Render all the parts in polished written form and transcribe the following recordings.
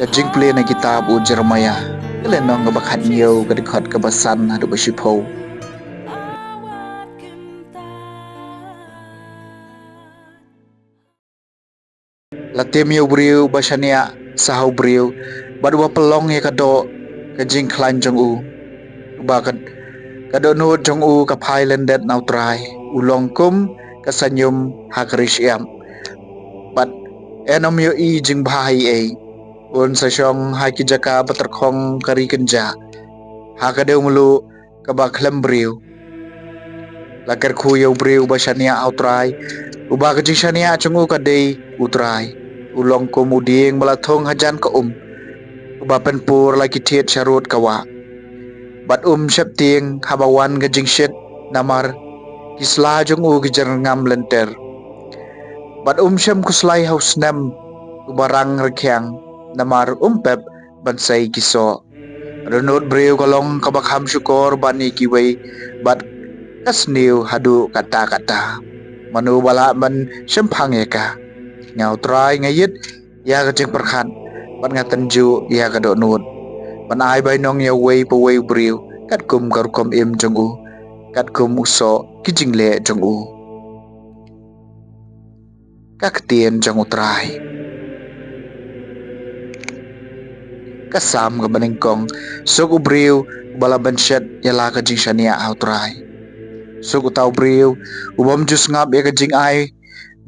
Kajing pli na kitab u Jeremiah. Kailan nang ngabakhat niyo kadikhat kabasan hadu basipaw. Latim yo briu basania sahaw briu. Badwa pelong ya kado kajing klan jong u. Bakat kado nuot jong u kapai lendet nautrai. Ulong kum kasanyum hakrish yam. But enom yo I jing bahai ay. Un sa siyong haki jaka baterkong kari kenja. Hakadeu mulu kabakhlem briu. Lakar kuyo briu basania autrai. Uba kajing shania chungu kadei utrai. Ulong kumuding malathong hajan ka Uba penpur lagi tiet syarut kawa. Bat syepting habawan kajing shit namar kisla jungu kejar ngam lenter. Bat syem kuslai haus nem ubarang rekyang namar pep bansai kiso. Renut briu kolong kabakham syukur bani kiway bat kasniu hadu kata-kata. Manu bala man syempang ya ka. Ngau try ngayit ya kajing perkhat. Bat ngatenju ya kadok nut. Ban ai bai nong ya way pa way briu. Kat kum karukom im jong u. Kat kum uso kijing le jong u. Kakatien jong u try. Kasam ka baningkong suk ubriu bala bansyat yala kajing shania au try. Suk utaw briu ubam jus ngap ya kajing ai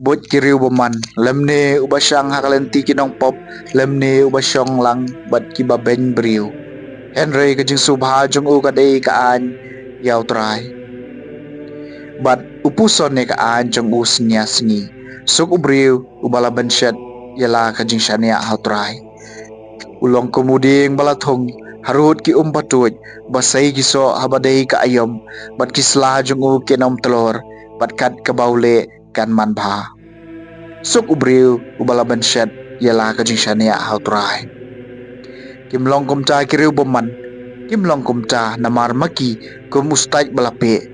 bot kiriu baman lemne ubasyang hakalenti kinong pop lemne ubasyong lang bat kibaben briu. Henry kajing subha jong u kadai kaan yau try. Bat upuson ne kaan jong u senya sengi. Suk ubriu ubala bansyat yala kajing shania au try. Ulong kumuding balathong harut ki patuj basai kiso habadai ka ayom bat kisla jong u kinom telur bat kat kabaule kan manbha. Suk ubriu ubala bansyat yala kajing shania hautrai. Kimlong kumca kiriu boman. Kimlong kumca namar maki kum ustaj balape.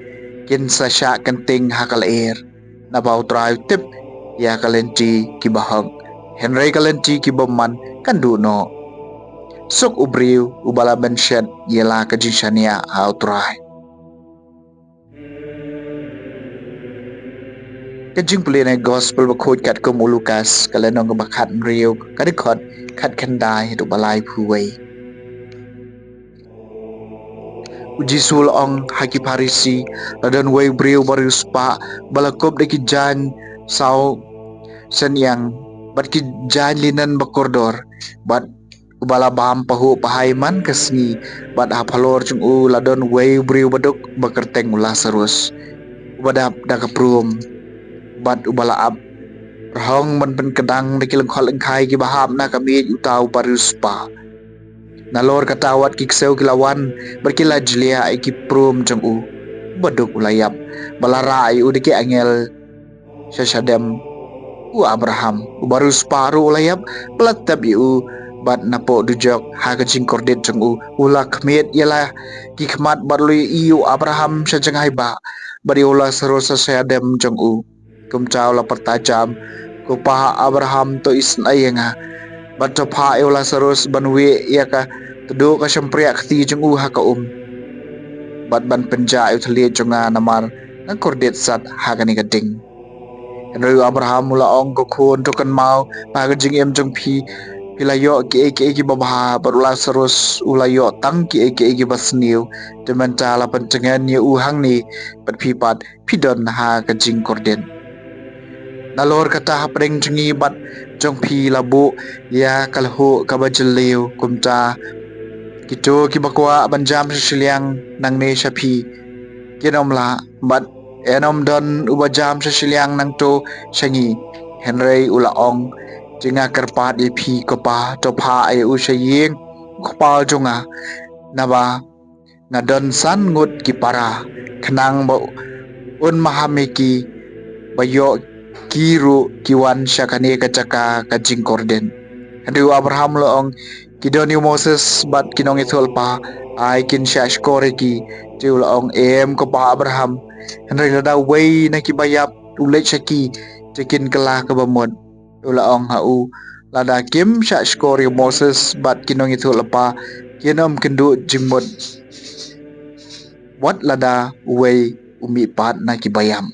Kin sasya kenting hakal air. Nabau trai tip ya kalenti kibahang. Henry kalenti kiboman kandu no. Suk ubriu ubala bansyat yala kajing shania hautrai. Kajing puli na gospel bakut kat kum Lukas kalenong bakhat riu kadikot kat kandai hidup balai puway. Uji sul ong haki parisi ladan way briu baru spa balakop deki jan sau senyang bat ki jan linan bakordor bat ubala baham pahu pahaiman kesni bat hapalor cung u ladon way briu baduk bakerteng ulah serus ubadap dakaprum bat ubala ab rahong man pen kedang deki lengkhol lengkai ki baham na kami utau paruspa nalor katawat ki kseu kilawan berkila jlia ki prum cung u baduk ulayap balarai u deki angel syashadem u Abraham ubaruspa ru ulayap pelatap u bat napo dujok ha kajing kordet cung u ula khmet yala ki khmat barlui iu Abraham syajang ba bari ula serosa syadem cung u kumcaw la pertajam kupa Abraham to isnayenga bat topa ula serus banwe ya ka tedu ka syempria kti cung u ha ka bat ban penja uthli junga namar nang kordet sat ha kani gading Henry Abraham mula ong ko khun to kan mau pa kajing em jong phi pilayo ki babha barula serus ulayo tang ki basniu teman cala pencengan ye uhang ni pat pipat pidon ha kajing korden nalor kata hapring jungi bat jong pi labu ya kalhu kabajeliu kumta kito kibakwa banjam siliang nang ne shapi kinom la bat enom don ubajam siliang nang to shangi Henry ulaong jinga kerpat ipi kopa topa ai usaying kopal jonga naba ngadon san ngut kipara kenang ba mahameki bayo kiru kiwan syakane kacaka kajing korden Henry Abraham loong kidoni Moses bat kinong ithol pa ai kin syashkore ki tiu loong em kopa Abraham Henry lada way na kibayap ulet syaki cekin kelah kebamot ulaong hau Lada kim syak skori Moses bat kinong itu lepa kinom kendu jengmut wat lada uwei umi pat na kibayam.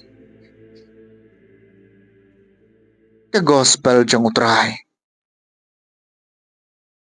Ke gospel jong utrai.